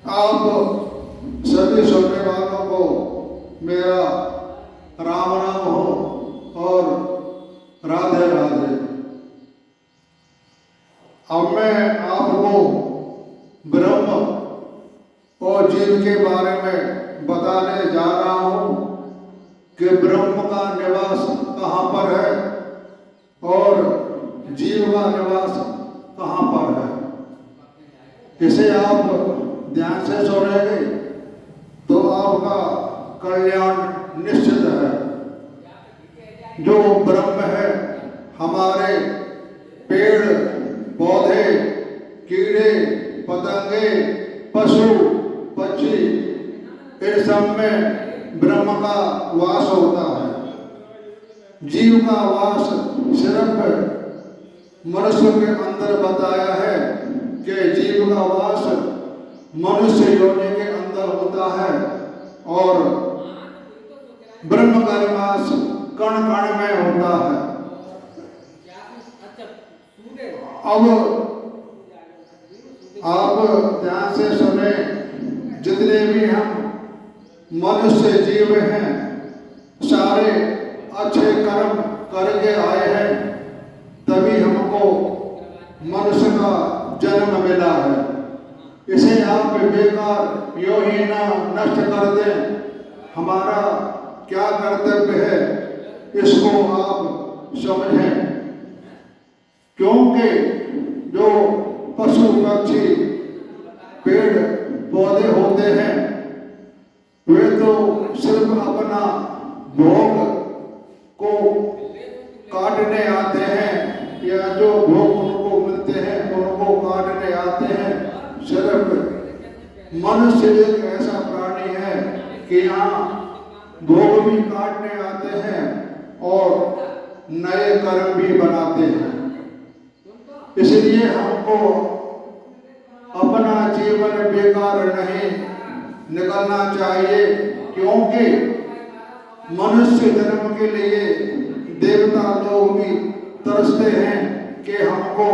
आप सभी सुनने वालों को मेरा राम राम हो और राधे राधे। अब मैं आपको ब्रह्म और जीव के बारे में बताने जा रहा हूँ कि ब्रह्म का निवास कहाँ पर है और जीव का निवास कहाँ पर है। इसे आप ध्यान से सुनेंगे तो आपका कल्याण निश्चित है। जो ब्रह्म है हमारे पेड़ पौधे कीड़े पतंगे पशु पक्षी इन सब में ब्रह्म का वास होता है। जीव का वास सिर्फ मनुष्य के अंदर बताया है कि जीव का वास मनुष्य योनि के अंदर होता है और ब्रह्म का निवास कण कण में होता है। अब आप ध्यान से सुने, जितने भी हम मनुष्य जीव हैं सारे अच्छे कर्म करके आए हैं, तभी हमको मनुष्य का जन्म मिला है। इसे आप बेकार यो ही ना नष्ट कर दें। हमारा क्या कर्तव्य है इसको आप समझें, क्योंकि जो पशु पक्षी पेड़ पौधे होते हैं वे तो सिर्फ अपना भोग को काटने आते हैं, या जो भोग उनको मिलते हैं उनको काटने आते हैं। सिर्फ मनुष्य एक ऐसा प्राणी है कि यहाँ भोग भी काटने आते हैं और नए कर्म भी बनाते हैं। इसलिए हमको अपना जीवन बेकार नहीं निकलना चाहिए, क्योंकि मनुष्य जन्म के लिए देवता लोग भी तरसते हैं कि हमको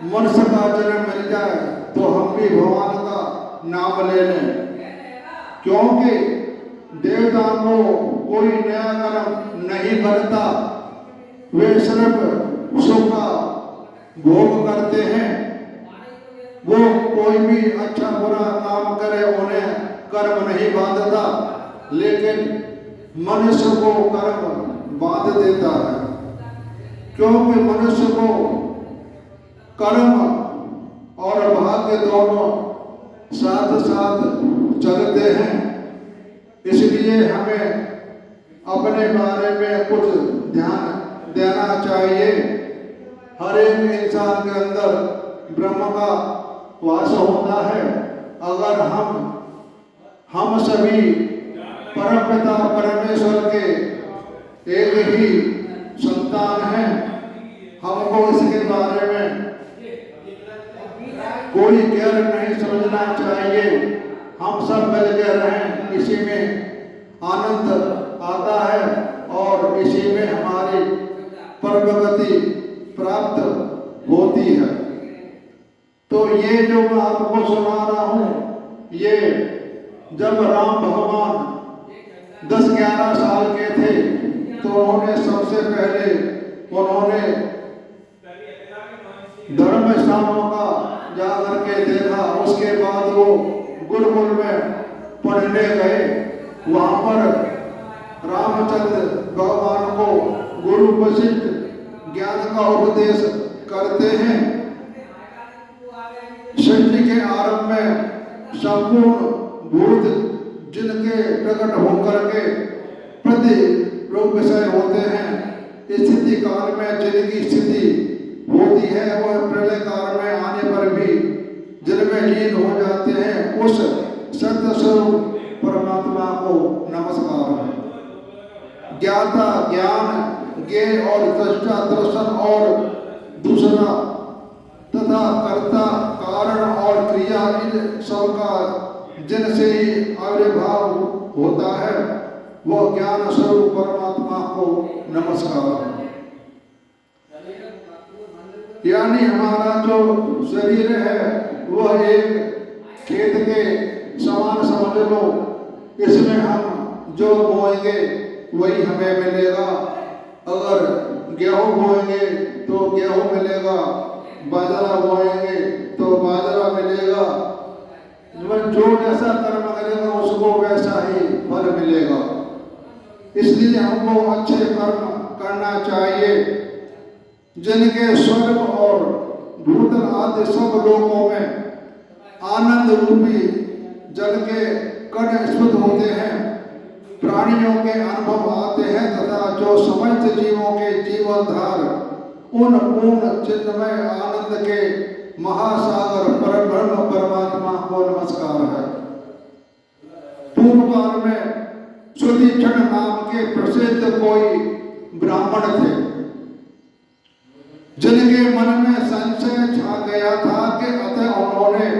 मनुष्य का जन्म मिल जाए तो हम भी भगवान का नाम ले लें, क्योंकि देवता को कोई नया कर्म नहीं करता। वे सिर्फ सुख का भोग करते हैं। वो कोई भी अच्छा बुरा काम करे उन्हें कर्म नहीं बांधता, लेकिन मनुष्य को कर्म बांध देता है, क्योंकि मनुष्य को कर्म और भाग्य दोनों साथ साथ चलते हैं। इसलिए हमें अपने बारे में कुछ ध्यान देना चाहिए। हर एक इंसान के अंदर ब्रह्म का वास होता है। अगर हम सभी परमपिता परमेश्वर के एक ही संतान हैं, हमको इसके बारे में कोई गैर नहीं समझना चाहिए। हम सब मिलकर रहें, इसी में आनंद आता है और इसी में हमारी परमगति प्राप्त होती है। तो ये जो मैं आपको सुना रहा हूँ, ये जब राम भगवान 10-11 साल के थे तो उन्होंने सबसे पहले धर्म स्थानों का जा करके देखा। उसके बाद वो गुरुकुल में पढ़ने गए। वहाँ पर रामचंद्र भगवान को गुरु वशिष्ठ ज्ञान का उपदेश करते हैं। सृष्टि के आरंभ में संपूर्ण भूत जिनके प्रकट होकर के प्रति रूप विषय होते हैं, स्थिति काल में जिनकी स्थिति होती है वह प्रलय काल में आने पर भी जिनमें लीन हो जाते हैं, उस सत्य स्वरूप परमात्मा को नमस्कार है। ज्ञाता ज्ञान ज्ञेय और दृष्टा दर्शन और दूसरा तथा कर्ता कारण और क्रिया इन सब का जिनसे ही आविर्भाव होता है वह ज्ञान स्वरूप परमात्मा को नमस्कार है। यानी हमारा जो शरीर है वह एक खेत के समान समझ लो। इसमें हम जो बोएंगे वही हमें मिलेगा। अगर गेहूं बोएंगे तो गेहूं मिलेगा, बाजरा बोएंगे तो बाजरा मिलेगा। जो जैसा कर्म करेगा उसको वैसा ही फल मिलेगा। इसलिए हमको अच्छे कर्म करना चाहिए, जिनके स्वर्ग और भूतल आदि सब लोकों में आनंद रूपी जल के कण स्फुट होते हैं, प्राणियों के अनुभव आते हैं तथा जो समस्त जीवों के जीवन धार उन पूर्ण चिन्मय आनंद के महासागर परब्रह्म परमात्मा को नमस्कार है। पूर्व काल में सुदीक्षण नाम के प्रसिद्ध कोई ब्राह्मण थे, जिनके मन में संशय छा गया था कि अतः उन्होंने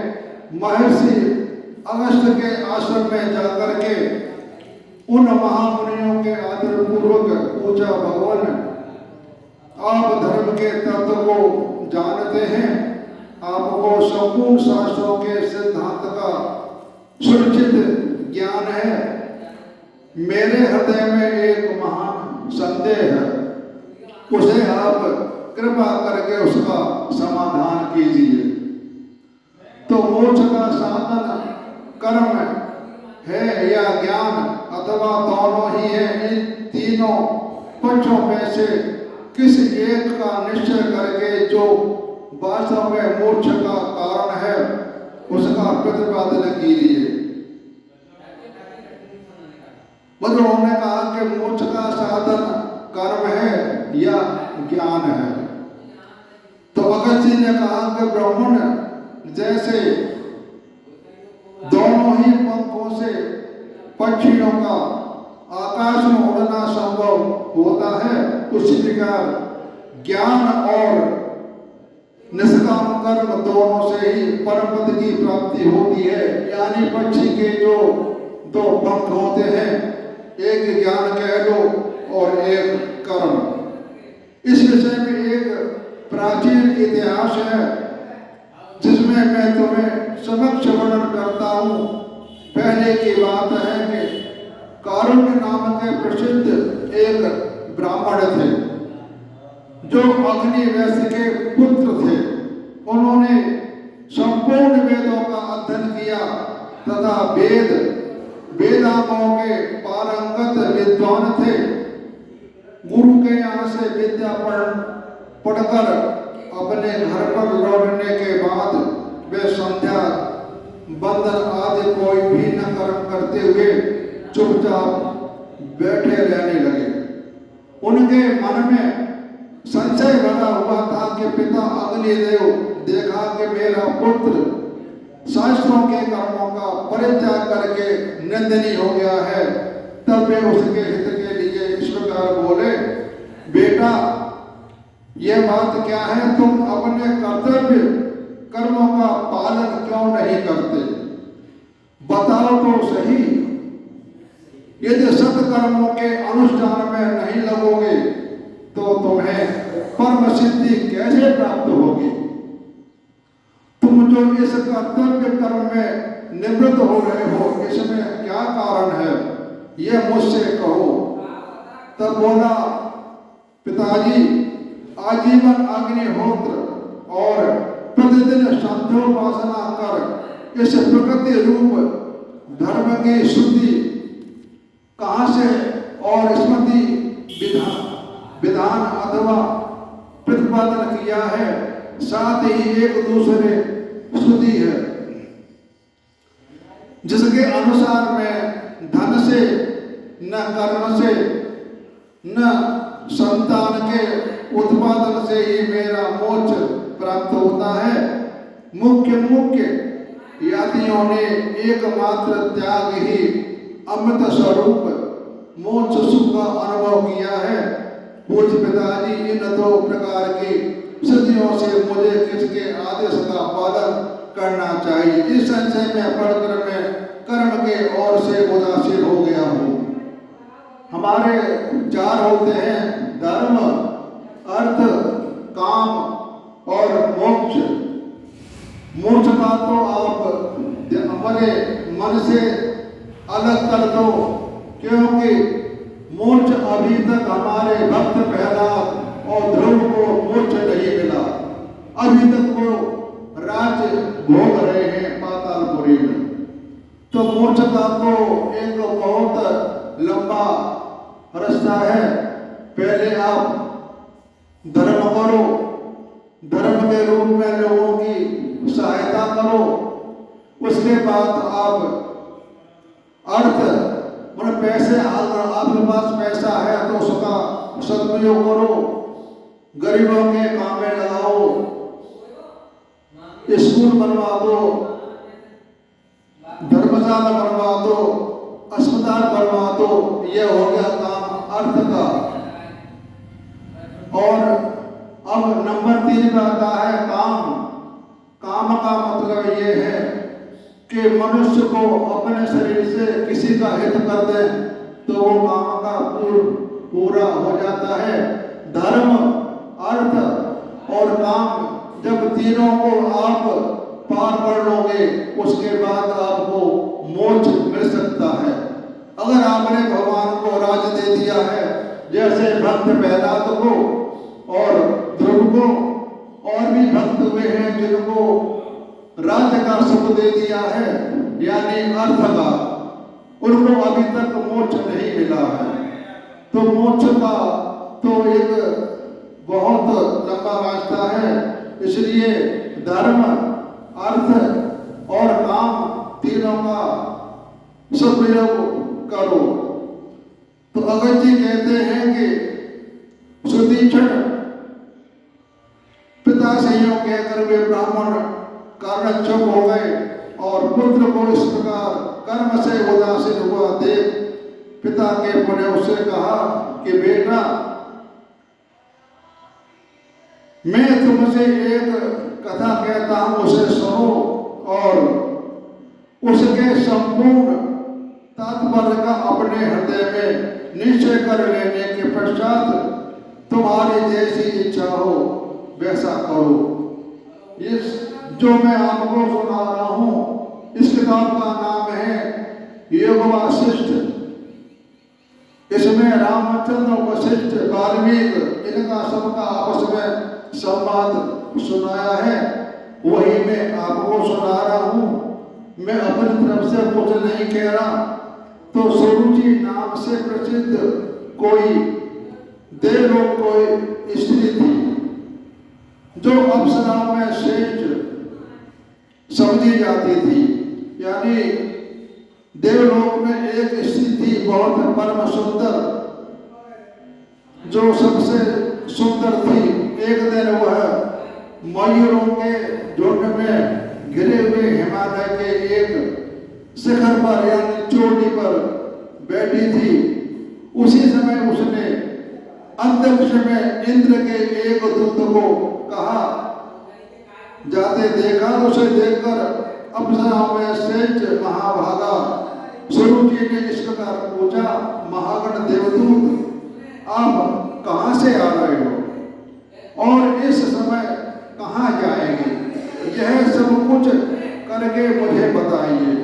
महर्षि अगस्त्य के आश्रम में जाकर के उन महामुनियों के आदर पूर्वक पूछा, भगवान आप धर्म के तत्व को जानते हैं, आपको संपूर्ण शास्त्रों के सिद्धांत का सुनिश्चित ज्ञान है। मेरे हृदय में एक महान संदेह है, उसे आप कृपा करके उसका समाधान कीजिए। तो मोक्ष का साधन कर्म है या ज्ञान अथवा दोनों ही है? इन तीनों पक्षों में से किस एक का निश्चय करके जो वास्तव में मोक्ष का कारण है उसका प्रतिपादन कीजिए। मतलब उन्होंने कहा कि मोक्ष का साधन कर्म है या ज्ञान है। तो अगस्त्य ने कहा कि ब्राह्मण, जैसे दोनों ही पंखों से पक्षियों का आकाश में उड़ना संभव होता है, उसी प्रकार ज्ञान और निष्काम कर्म दोनों से ही परम पद की प्राप्ति होती है। यानी पक्षी के जो दो पंख होते हैं, एक ज्ञान कह लो और एक कर्म। इस विषय में एक प्राचीन इतिहास है जिसमें मैं तुम्हें समक्ष वर्णन करता हूँ। पहले की बात है कि कारुण्य नाम के प्रसिद्ध एक ब्राह्मण थे, जो अग्नि वैश्य के पुत्र थे। उन्होंने संपूर्ण वेदों का अध्ययन किया तथा वेदांगों के पारंगत विद्वान थे। गुरु के यहाँ से विद्या पढ़कर अपने घर पर लौटने के बाद वे संध्या बंदन आदि कोई भी न कर्म करते हुए चुपचाप बैठे रहने लगे। उनके मन में संशय भरा हुआ था कि पिता अग्निदेव देखा कि मेरा पुत्र शास्त्रों के कर्मों का परित्याग करके निंदनीय हो गया है, तब वे उसके हित के लिए इस प्रकार बोले, बेटा यह बात क्या है, तुम अपने कर्तव्य कर्मों का पालन क्यों नहीं करते? बताओ तो सही। यदि सत्कर्मों के अनुष्ठान में नहीं लगोगे तो तुम्हें परम सिद्धि कैसे प्राप्त होगी? तुम जो इस कर्तव्य कर्म में निवृत्त हो रहे हो, इसमें क्या कारण है, यह मुझसे कहो। तब बोला, पिताजी आजीवन अग्निहोत्र और प्रतिदिन संध्योपासना कर इस प्रकृति रूप धर्म की शुद्धि कहाँ से और स्मृति विधान अथवा प्रतिपादन किया है, साथ ही एक दूसरे स्तुति है, जिसके अनुसार मैं धन से न कर्म से न संतान के उत्पादन से ही मेरा मोक्ष प्राप्त होता है। मुख्य यातियों ने एकमात्र त्याग ही अमृत स्वरूप मोक्ष सुख का अनुभव किया है। पूज्य पिताजी, इन दो प्रकार की सिद्धियों से मुझे किसके आदेश का पालन करना चाहिए? इस संशय में पढ़कर मैं कर्म के ओर से उदासीन हो गया हूँ। हमारे चार होते हैं, धर्म, अर्थ, काम और मोक्ष। मोक्ष का तो आप अपने मन से अलग कर दो, क्योंकि मोक्ष अभी तक हमारे भक्त प्रहलाद और ध्रुव को मोक्ष नहीं मिला। अभी तक वो राज्य भोग रहे हैं पातालपुरी में। तो मोक्ष का तो एक बहुत लंबा रास्ता है। पहले आप धर्म करो, धर्म के रूप में लोगों की सहायता करो, उसके बाद आप अर्थ मतलब पैसे, अगर आपके पास पैसा है तो उसका सदुपयोग करो, गरीबों के काम में लगाओ, स्कूल बनवा दो, धर्मशाला बनवा दो, अस्पताल बनवा दो। यह हो गया काम अर्थ का। और अब नंबर 3 पे आता है काम। काम का मतलब ये है कि मनुष्य को अपने शरीर से किसी का हित कर दे तो वो काम का पूरा हो जाता है। धर्म, अर्थ और काम, जब तीनों को आप पार कर लोगे उसके बाद आपको मोक्ष मिल सकता है। अगर आपने भगवान को राज्य दे दिया है, जैसे भक्त प्रहलाद को और ध्रुव को, और भी भक्त हुए हैं जिनको राज्य का सुख दे दिया है, यानी अर्थ का, उनको अभी तक मोक्ष नहीं मिला है। तो मोक्ष का तो एक बहुत लंबा रास्ता है। इसलिए धर्म, अर्थ और काम तीनों का सदुपयोग करो। तो अगस्त जी कहते हैं कि सुतीक्षण पिता से यूं कहकर वे ब्राह्मण कारण चुप हो गए और पुत्र को इस प्रकार कर्म से उदासीन हुआ देख पिता के पुण्य उससे कहा कि बेटा, मैं तुमसे एक कथा कहता हूं, उसे सुनो और उसके संपूर्ण तात्पर्य का अपने हृदय में निश्चय कर लेने के पश्चात तुम्हारी जैसी इच्छा हो वैसा करो। इस जो मैं आपको सुना रहा हूं, इस किताब का नाम है योग वासिष्ठ। इसमें रामचंद्र वशिष्ठ, वाल्मीकि, इनका सबका आपस में संवाद सुनाया है, वही मैं आपको सुना रहा हूं। मैं अपनी तरफ से कुछ नहीं कह रहा। तो सुरुचि नाम से प्रसिद्ध कोई देवलोक कोई स्त्री थी जो अप्सराओं में श्रेष्ठ समझी जाती थी। यानी देवलोक में एक स्त्री थी बहुत परम सुंदर, जो सबसे सुंदर थी। एक दिन वह मयूरों के झुंड में घिरे हुए हिमालय के एक शिखर पर यानी चोटी पर बैठी थी। उसी समय उसने अंतरिक्ष में इंद्र के एक दूत को कहा, जाते देखा तो उसे देखकर अप्सराओं में श्रेष्ठ महाभागा सुरुचि ने इस प्रकार पूछा, महागण देवदूत, आप कहाँ से आ रहे हो और इस समय कहाँ जाएंगे? यह सब कुछ करके मुझे बताइए।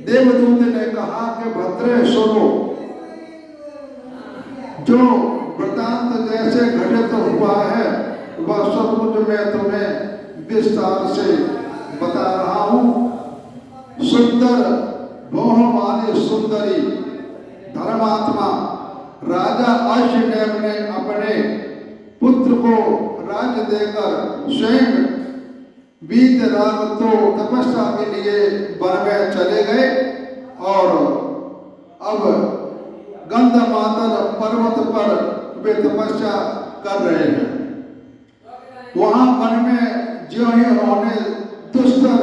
देवदूत ने कहा कि भद्रे सुनो, जो वृतांत जैसे घटित हुआ है वह सब कुछ मैं तुम्हें विस्तार से बता रहा हूँ। सुंदर भोह वाली सुंदरी धर्मात्मा राजा अश्वनेम ने अपने पुत्र को राज्य देकर स्वयं वीतराग तो तपस्या के लिए वन में चले गए और अब गंधमादन पर्वत पर वे तपस्या कर रहे हैं। वहां वन में ज्यों ही उन्होंने दुष्कर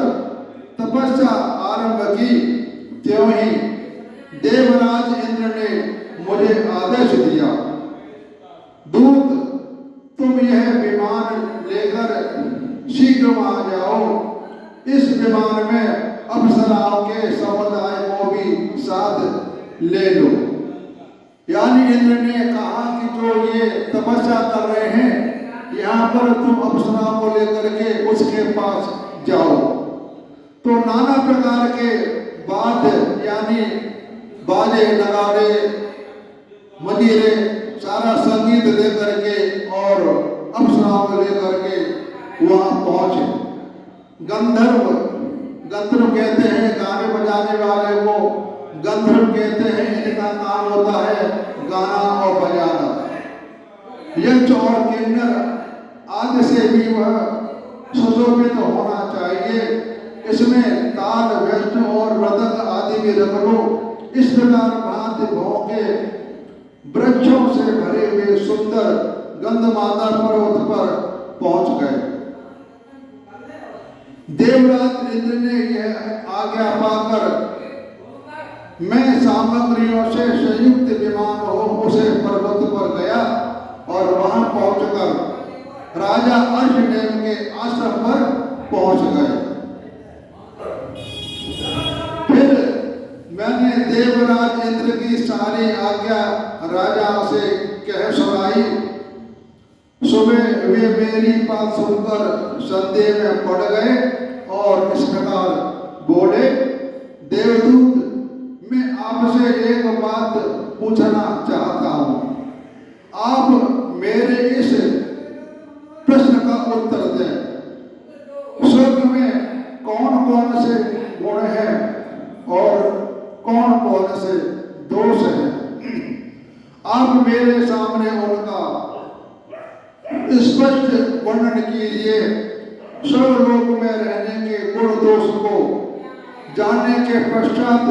तपस्या आरंभ की, त्यों ही देवराज इंद्र ने मुझे आदेश दिया, दूत तुम यह विमान लेकर शीघ्र वहां जाओ। इस विमान में अप्सराओं के समुदाय को भी साथ ले लो। यानी इंद्र ने कहा कि जो ये तपस्या कर रहे हैं यहाँ पर तुम अप्सराओं को लेकर के उसके पास जाओ। तो नाना प्रकार के वाद्य यानी बाजे नगाड़े मजीरे सारा संगीत लेकर के और अप्सराओं को लेकर के वहां पहुंचे। गंधर्व कहते हैं गाने बजाने वाले को, गंधर्व कहते हैं इनका काम होता है गाना और बजाना। यक्ष और किन्नर आदि से भी वह सुशोभित होना चाहिए। इसमें ताल वैष्णव और मृदंग आदि भी रख लो। इस प्रकार भांति भौंके वृक्षों से भरे हुए सुंदर गंधमादन पर्वत पर पहुंच गए। देवराज इंद्र ने यह आज्ञा पाकर मैं सामग्रियों से संयुक्त विमान हो उसे पर्वत पर गया और वहां पहुंचकर राजा अर्षनेम के आश्रम पर पहुंच गए। फिर मैंने देवराज इंद्र की सारी आज्ञा राजा से कह सुनाई। सुबह वे मेरी बात सुनकर संदेह में पड़ गए और इस प्रकार बोले, देवदूत मैं आपसे एक बात पूछना चाहता हूं। आप मेरे इस प्रश्न का उत्तर दें। स्वर्ग में कौन कौन से गुण हैं और कौन कौन से दोष हैं? आप मेरे सामने उनका स्पष्ट वर्णन कीजिए। स्वर्गलोक में रहने के गुण दोष को जानने के पश्चात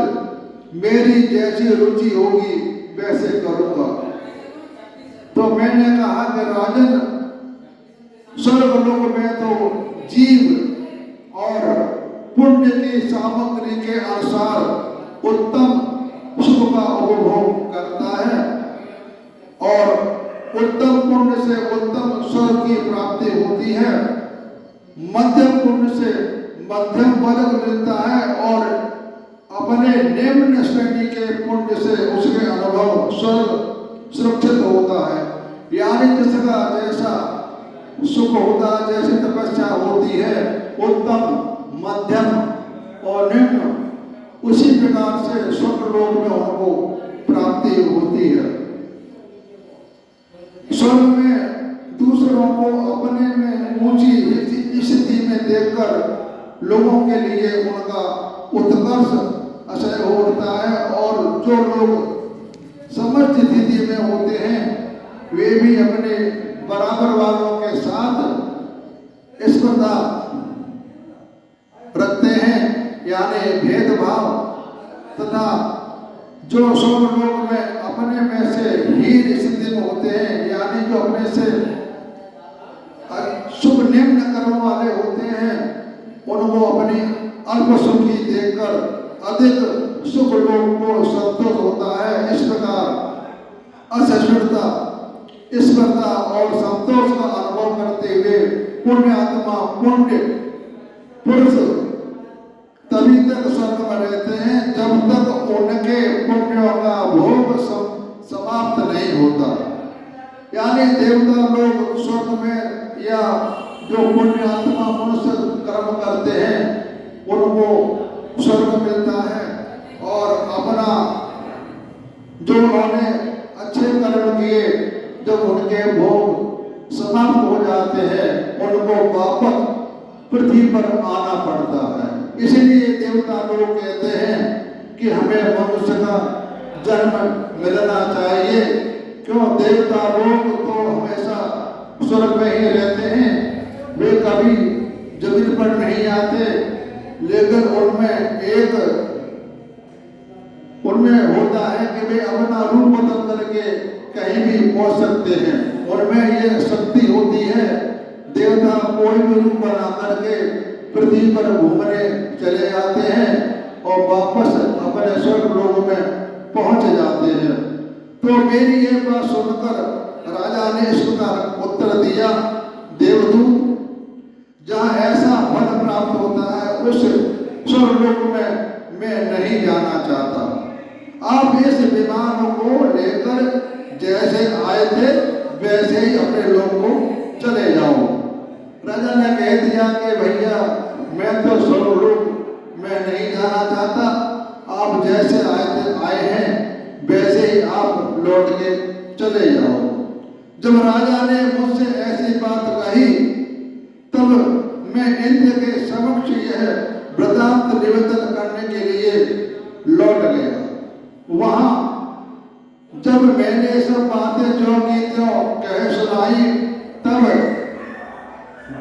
मेरी जैसी रुचि होगी वैसे करूंगा। तो मैंने कहा कि राजन, स्वर्गलोक में तो जीव और पुण्य की सामग्री के अनुसार उत्तम सुख का उपभोग करता है और उत्तम पुण्य से उत्तम स्वर्ग की प्राप्ति होती है। मध्यम पुण्य से मध्यम वर्ग मिलता है और अपने निम्न श्रेणी के पुण्य से उसके अनुभव स्वर्ग सुरक्षित होता है। यानी जिसका जैसा सुख होता है, जैसी तपस्या होती है, उत्तम मध्यम और निम्न, उसी प्रकार से स्वर्ग लोक में उनको प्राप्ति होती है। स्वर्ग में दूसरों को अपने में ऊंची स्थिति में देखकर लोगों के लिए उनका उत्कर्ष असह्य होता है और जो लोग समस्त स्थिति में होते हैं वे भी अपने बराबर वालों के साथ स्पर्धा रखते हैं, यानी भेदभाव। तथा जो स्वर्ग लोक में अपने में से हीन स्थिति में होते हैं, यानी जो अपने से शुभ निम्न कर्म वाले होते हैं, उनको अपनी अल्प सुखी देखकर अधिक सुख लोग को संतोष होता है। इस प्रकार असहिष्णुता, स्पर्धा और संतोष का अनुभव करते हुए पुण्यात्मा पुण्य पुरुष तभी तक स्वर्ग में रहते हैं जब तक उनके पुण्यों का भोग समाप्त नहीं होता। यानी देवता लोग स्वर्ग में या जो पुण्यात्मा मनुष्य कर्म करते हैं उनको स्वर्ग मिलता है और अपना जो उन्होंने अच्छे कर्म किए जब उनके भोग समाप्त हो जाते हैं उनको वापस पृथ्वी पर आना पड़ता है। इसलिए देवता लोग कहते हैं कि हमें मनुष्य का जन्म मिलना चाहिए। क्यों? देवता लोग तो हमेशा स्वर्ग में ही रहते हैं, वे कभी जमीन पर नहीं आते, लेकिन उनमें होता है कि वे अपना रूप बदल करके कहीं भी पहुंच सकते हैं। उनमें ये शक्ति होती है, देवता कोई भी रूप बना करके पृथ्वी पर घूमने चले जाते हैं और वापस अपने स्वर्ग लोक में पहुंच जाते हैं। तो मेरी ये बात सुनकर राजा ने इस प्रकार उत्तर दिया, देवदूत, जहाँ ऐसा फल प्राप्त होता है उस स्वर्गलोक में मैं नहीं जाना चाहता। आप इस विमान को लेकर जैसे आए थे वैसे ही अपने लोग को चले जाओ। राजा ने कह दिया कि भैया मैं तो स्वर्गलोक मैं नहीं जाना चाहता, आप जैसे आए हैं वैसे ही आप लौट के चले जाओ। जब राजा ने मुझसे ऐसी बात कही तब मैं इंद्र के समक्ष यह वृतांत निवेदन करने के लिए लौट गया। वहां जब मैंने सब बातें जो की त्यों कह सुनाई तब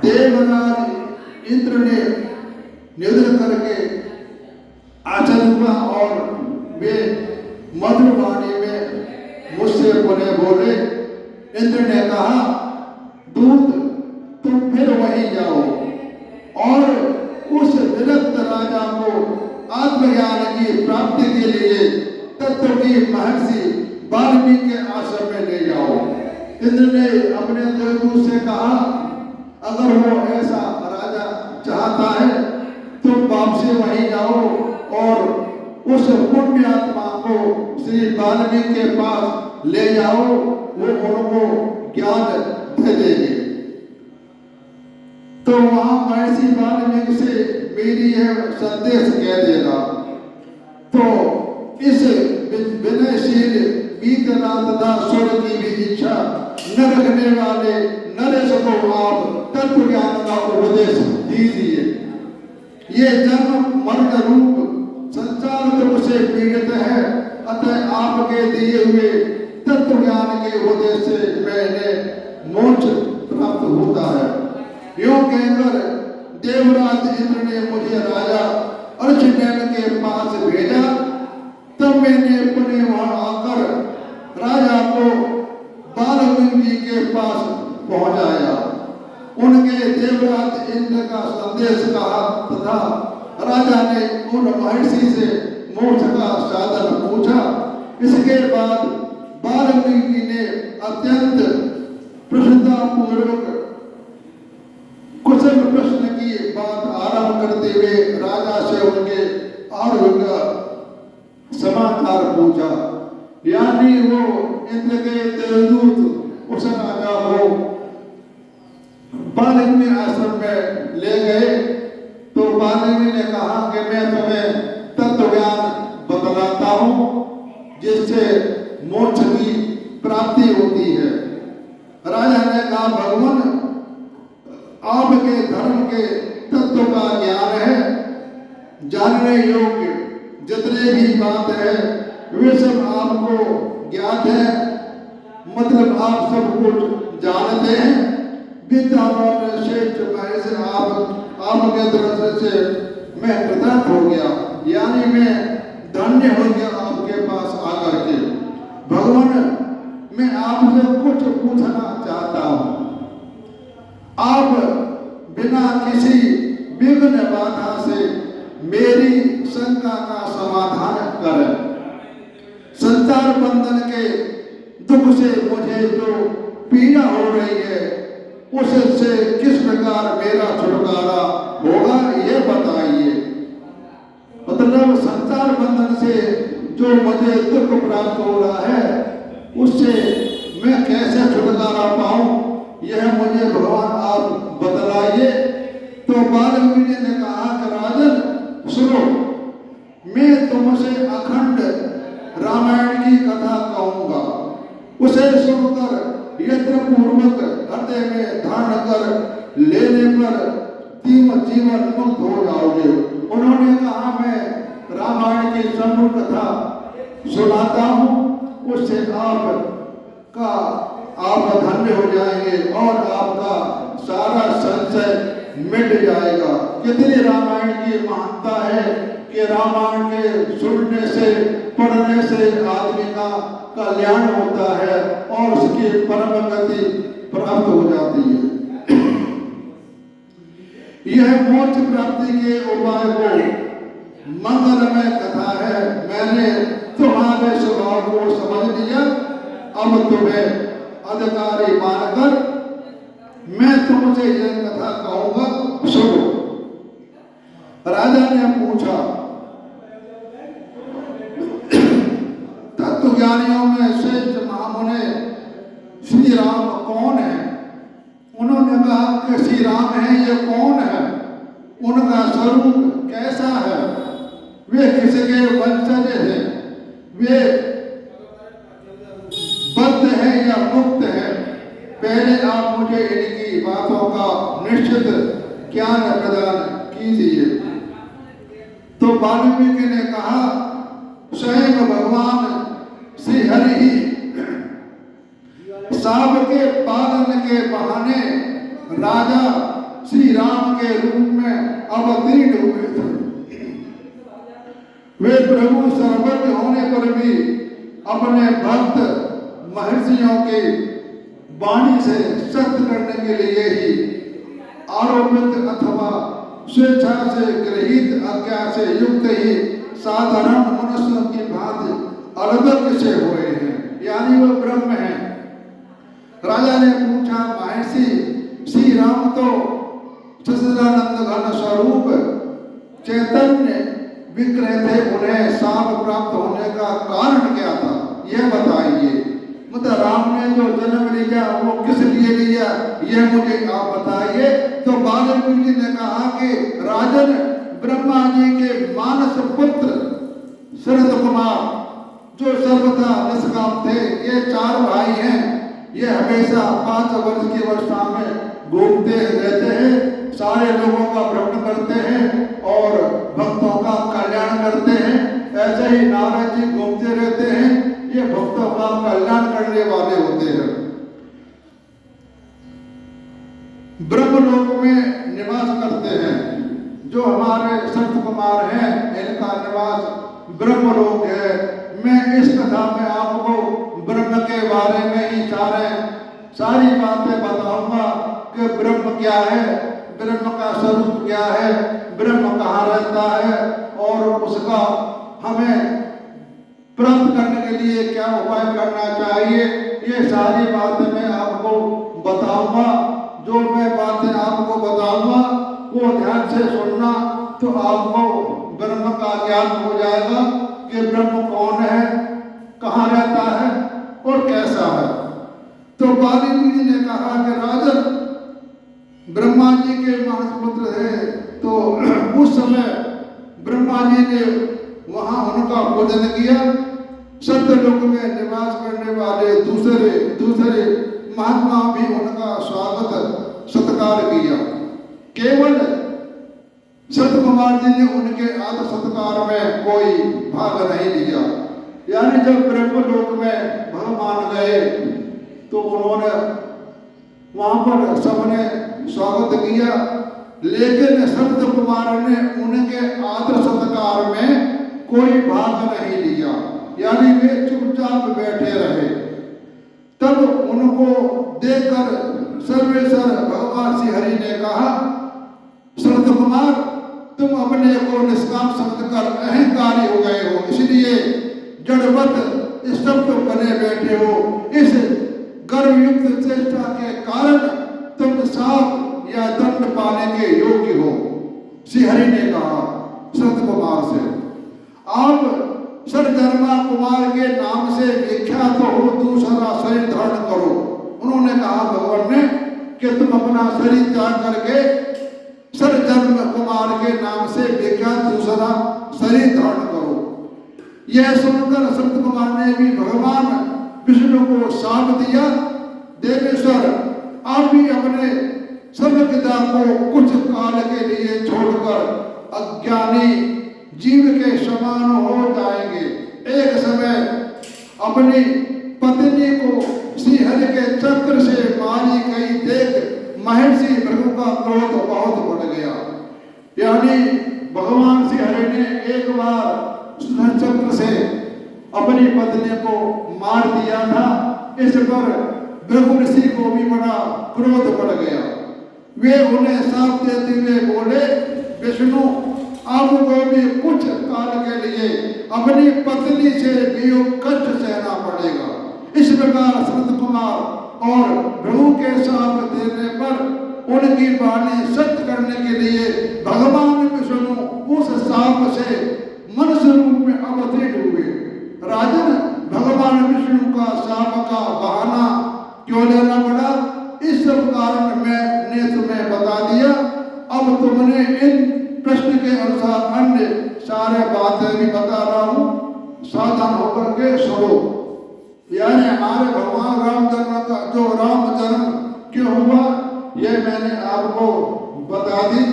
देवराज इंद्र ने निवेदन करके आचरण हुआ और वे मधुर वाणी में मुझसे पुनः बोले। इंद्र ने कहा, दूत तुम फिर वहीं जाओ और उस विरक्त राजा को आत्मज्ञान की प्राप्ति के लिए तत्व की महर्षि वाल्मीकि के आश्रम में ले जाओ। इंद्र ने अपने देवदूत से कहा, अगर वो ऐसा राजा चाहता है तो वापसी वहीं जाओ और उस पुण्य आत्मा को श्री वाल्मीकि के पास ले जाओ, वो उनको ज्ञान दे देंगे। तो वहां महर्षि वाल्मीकि से मेरी यह संदेश कह देना। तो इस विनयशील वीतराग तथा स्वर की भी इच्छा न रखने वाले नरेश को आप तत्व ज्ञान का उपदेश दीजिए। ये जन्म मरण रूप संसार दुख से पीड़ित है, अतः आपके दिए हुए तत्व ज्ञान के उपदेश से मैंने मोक्ष प्राप्त होता है। यूं कहकर देवराज इंद्र ने मुझे राजा अर्जुनैन के पास भेजा। तब मैंने पुनः वहां आकर राजा को वाल्मीकि जी के पास पहुंचाया। उनके देवराज इंद्र का संदेश कहा तथा राजा ने उन महर्षि से मोक्ष का साधन पूछा। इसके बाद वाल्मीकि ने अत्यंत प्रसन्नतापूर्वक कुशल प्रश्न की बात आरंभ करते हुए राजा से उनके आरोग्य का समाचार पूछा। यानी वो इंद्र के देवदूत उस राजा को वाल्मीकि आश्रम में ले गए। तो वाल्मीकि ने कहा कि मैं तुम्हें तत्व ज्ञान बतलाता हूँ जिससे मोक्ष की प्राप्ति होती है। राजा ने कहा, भगवान आपके धर्म के तत्व का ज्ञान है, जानने योग्य जितने भी बात है वे सब आपको ज्ञात है, मतलब आप सब कुछ जानते हैं। विद्वान श्रेष्ठ महर्षि आपके दर्शन से मैं कृतार्थ हो गया, यानी मैं धन्य हो गया आपके पास आकर के। भगवान मैं आपसे कुछ पूछना चाहता हूँ, आप बिना किसी विघ्न बाधा से मेरी शंका का समाधान करें। संसार बंधन के दुख से मुझे जो पीड़ा हो रही है उससे किस प्रकार मेरा छुटकारा होगा ये बताइए। मतलब संसार बंधन से जो मुझे दुख प्राप्त हो रहा है उससे मैं कैसे छुटकारा पाऊं, यह मुझे भगवान आप बतलाइए। तो वाल्मीकि ने कहा कि राजन सुनो, मैं तुमसे अखंड रामायण की कथा कहूंगा, उसे सुनकर यत्न पूर्वक हृदय में धारण कर लेने पर तुम जीवन मुक्त हो जाओगे। उन्होंने कहा, मैं रामायण की संपूर्ण कथा सुनाता हूँ, उससे आप धन्य हो जाएंगे और आपका सारा संशय मिट जाएगा। कितनी रामायण की महानता है कि रामायण के सुनने से पढ़ने से आदमी का कल्याण होता है और उसकी परम गति प्राप्त हो जाती है। यह मोक्ष प्राप्ति के उपाय को मंगलमय कथा है। मैंने तुम्हारे स्वभाव को समझ लिया, अब तुम्हें अधिकारी मानकर मैं तुमसे यह कथा कहूंगा, सुनो। राजा ने पूछा, तत्व ज्ञानियों में श्रेष्ठ महामुने श्री राम कौन है? उन्होंने कहा कि श्री राम है, ये कौन है, उनका स्वरूप कैसा है? किसके वंशज हैं, वे बद्ध है या मुक्त है, पहले आप मुझे इनकी बातों का निश्चित ज्ञान प्रदान कीजिए। तो वाल्मीकि ने कहा, स्वयं भगवान श्री हरि ही सांप के पालन के बहाने राजा श्री राम के रूप में अवतीर्ण हुए थे। वे प्रभु सर्वज्ञ होने पर भी अपने भक्त महर्षियों की वाणी से सत्य करने के लिए ही आरोपित अथवा स्वेच्छा से गृहीत आज्ञा से युक्त ही साधारण मनुष्यों की भांति अलग से हुए हैं, यानी वह ब्रह्म है। राजा ने पूछा, महर्षि श्री राम तो सच्चिदानंद घन स्वरूप चैतन्य विग्रह थे, उन्हें सांप प्राप्त होने का कारण क्या था, यह बताइए। मतलब राम ने जो जन्म लिया वो किस लिए लिया, यह मुझे आप बताइए। तो वाल्मीकि ने कहा कि राजन, ब्रह्मा जी के मानस पुत्र शरद कुमार जो सर्वथा निष्काम थे, ये 4 भाई हैं। ये हमेशा 5 वर्ष की अवस्था में घूमते रहते हैं, सारे लोगों का भ्रमण करते हैं और भक्तों का कल्याण करते हैं। ऐसे ही नारद जी घूमते रहते हैं, ये भक्तों का कल्याण करने वाले होते हैं। ब्रह्मलोक में निवास करते हैं। जो हमारे संत कुमार हैं, इनका निवास ब्रह्मलोक है। मैं इस कथा में आपको ब्रह्म के बारे में ही सारी बातें बताऊंगा कि ब्रह्म क्या है, ब्रह्म का स्वरूप क्या है, ब्रह्म कहाँ रहता है और उसका हमें प्राप्त करने के लिए क्या उपाय करना चाहिए। ये सारी बातें मैं आपको बताऊंगा। जो मैं बातें आपको बताऊंगा वो ध्यान से सुनना, तो आपको ब्रह्म का ज्ञान हो जाएगा कि ब्रह्म कौन है, कहाँ रहता है और कैसा है। तो वाल्मीकि ने कहा कि राजन, ब्रह्मा जी के मानसपुत्र है, तो उस समय ब्रह्मा जी ने वहां उनका पूजन किया। सत्यलोक में निवास करने वाले दूसरे महात्मा भी उनका स्वागत सत्कार किया। केवल सत कुमार जी ने उनके आदर सत्कार में कोई भाग नहीं लिया। यानी जब ब्रह्मलोक में भगवान गए तो उन्होंने वहां पर सबने स्वागत किया, लेकिन संत कुमार ने उनके आदर सत्कार में कोई भाग नहीं लिया, यानी वे चुपचाप बैठे रहे। तब उनको देखकर सर्वेश्वर भगवान श्री हरि ने कहा, संत कुमार, तुम अपने को निष्काम समझकर अहंकारी हो गए हो, इसलिए जड़वत स्तब्ध बने बैठे हो। इस गर्वयुक्त चेष्टा के कारण तुम साप या दंड पाने के योग्य हो। श्री हरि ने कहा संत कुमार से, आप सरधर्मा कुमार के नाम से विख्यात हो, दूसरा शरीर धारण करो। उन्होंने कहा भगवान ने कि तुम अपना शरीर त्याग करके सरधर्म कुमार के नाम से विख्यात दूसरा शरीर धारण करो। यह सुनकर संत कुमार ने भी भगवान विष्णु को शाप दिया, देवेश्वर, आप भी अपने सर्वज्ञता को कुछ काल के लिए छोड़कर अज्ञानी जीव के समान हो जाएंगे। एक समय अपनी पत्नी को श्रीहरि के चक्र से मारी गई देख महर्षि भृगु का क्रोध बहुत बढ़ गया। यानी भगवान श्रीहरि ने एक बार चक्र से अपनी पत्नी को मार दिया था। इस पर भृगु ऋषि को भी बड़ा क्रोध बढ़ गया। वे उन्हें शाप देते हुए बोले, विष्णु, आपको भी कुछ काल के लिए अपनी पत्नी से वियोग कष्ट सहना पड़ेगा। इस प्रकार संत कुमार और भृगु के शाप देने पर उनकी वाणी सत्य करने के लिए भगवान विष्णु उस शाप से मनुष्य रूप में अवतीर्ण हुए। राजन, भगवान विष्णु का शाप का बहाना क्यों लेना पड़ा, इस सब कारण मैंने तुम्हें बता दिया। अब तुमने इन प्रश्न के अनुसार अन्य सारे बातें भी बता रहा हूँ, सावधान होकर के सुनो। यानी हमारे भगवान राम जन्म का जो राम जन्म क्यों हुआ ये मैंने आपको बता दी।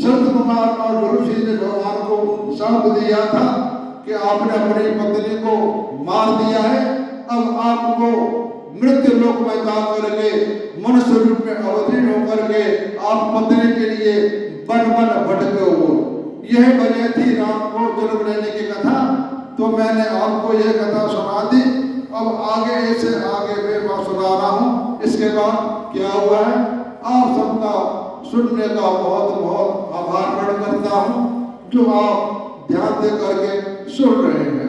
संत कुमार और गुरु जी ने भगवान को शाप दिया था कि आपने अपनी पत्नी को मार दिया है, अब आपको मृत्यु लोक में जा करके मनुष्य रूप में अवतीर्ण होकर के आप पत्नी के लिए वन वन भटके हो। यह वजह थी राम को जन्म लेने की कथा। तो मैंने आपको यह कथा सुना दी। अब आगे ऐसे आगे मैं सुना रहा हूँ। इसके बाद क्या हुआ है आप सबका सुनने का बहुत बहुत आभार प्रकट करता हूँ जो आप ध्यान दे करके सुन रहे हैं।